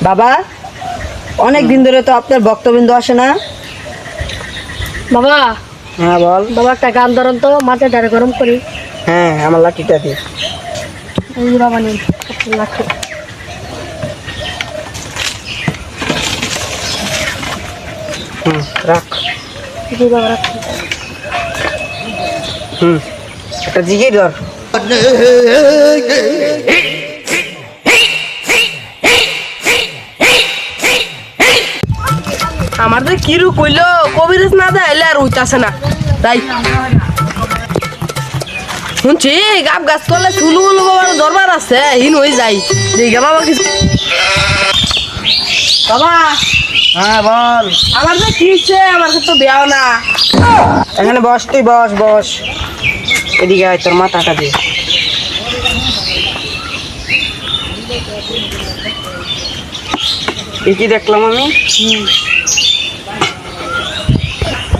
বাবা, অনেক দিন ধরে তো আপনার ভক্তবৃন্দ আসে না। বাবা, হ্যাঁ বল। বাবা একটা গান ধরুন তো, মাথায় ডারে গরম করি। হ্যাঁ, আমার লাঠিটা দে। এই বাবা নেই লাঠি। রাখ। জি বাবা রাখছি। একটা জিগির ধর। আমার তো কিরু কইলো কবিরাজ না দেয় আর উইতাছে না তাই শুনছি গাব গাছ করলে চুলু উলু বাবার দরবার আছে হিন হয়ে যাই দেখে বাবা কিছু বাবা। হ্যাঁ বল। আমার তো কি হচ্ছে আমার তো বেয়াও না। এখানে বস, তুই বস বস। এদিকে আয়, তোর মাথাটা দে। কি দেখলাম আমি?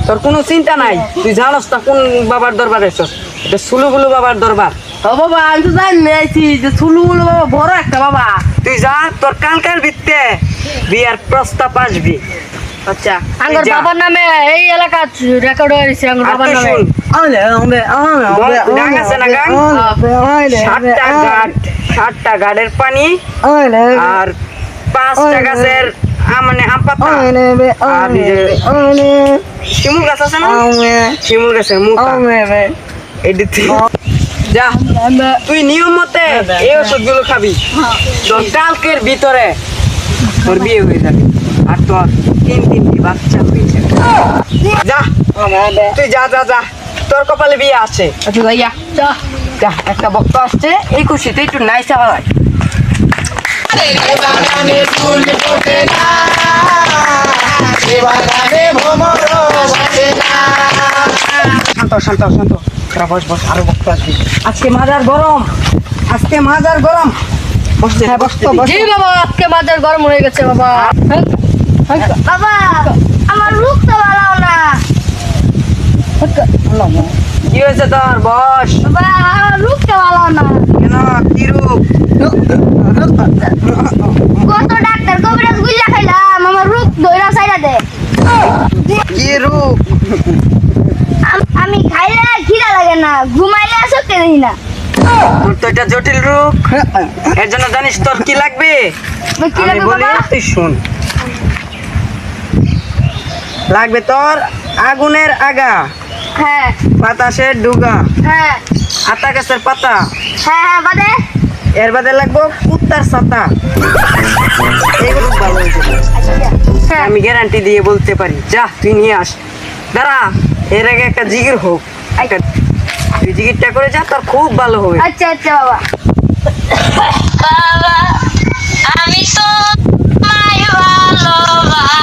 তোর কোনো চিন্তা নাই, তুই জানোস না কোন বাবার দরবার এসছ। এটা সুলুগুলু বাবার দরবার। ও বাবা আমি তো জানি নাইছি যে চুলু উলু বাবা বড় একটা বাবা। তুই যা, তোর কালকার ভিত্তে বিয়ার প্রস্তাব আসবি। আচ্ছা আঙ্গর বাবার নামে এই এলাকা রেকর্ড হয়েছে আঙ্গর আর বাবার তুই নামে। শুন, গাং আছে না গাং? 7টা গাড়ের পানি আর 5টা গাছের মানে আম পাতা আর এই যে শিমুল গাছ আছে না, শিমুল গাছের মুখা এদিকে যা। তুই নিয়ম মতে এই ওষুধগুলো খাবি, তোর কালকের ভিতরে তোর বিয়ে হয়ে যাবে আর তোর 3টি বাচ্চা হয়ে যাবে। যা তুই যা যা যা, তোর কপালে বিয়ে আছে। আচ্ছা ভাইয়া যা। যা, একটা বক্ত আসছে, এই খুশিতে একটু নাইসা হয়। শান্ত শান্ত শান্ত, তোরা বস বস, আরো বক্ত আসবি। আজকে মাজার গরম, আজকে মাজার গরম। বসতে হ্যাঁ বসতে বস। জি বাবা, আজকে বাজার গরম হয়ে গেছে বাবা। বাবা আমার রূপ তো ভালো না। কি হয়েছে তোর? বস। বাবা আমার রূপ তো ভালো না। কেন, কি রূপ? কত ডাক্তার কবিরাজ গুইলা খাইলাম, আমার রূপ ধইরা ছাইরা দে। কি রূপ? আমি খাইলে খিদা লাগে না, ঘুমাইলে শক্তি দেখি না। তোর তো এটা জটিল রূপ। এর জন্য জানিস তোর কি লাগবে? কি আমি লাগবে বলি, বাবা? তুই শুন। লাগবে তোর আগুনের আগা, হ্যাঁ বাতাসের ডুগা, হ্যাঁ আতা গাছের পাতা, হ্যাঁ হ্যাঁ বাদে এর বাদে লাগবো কুত্তার ছাতা। এইগুলো ভালো হয়েছে। হ্যাঁ। আমি গ্যারান্টি দিয়ে বলতে পারি। যা তুই নিয়ে আস। দাঁড়া, এর আগে একটা জিগির হোক। তুই জিগিরটা করে যা, তোর খুব ভালো হবে। আচ্ছা আচ্ছা বাবা। বাবা আমি তো ভালোবাসি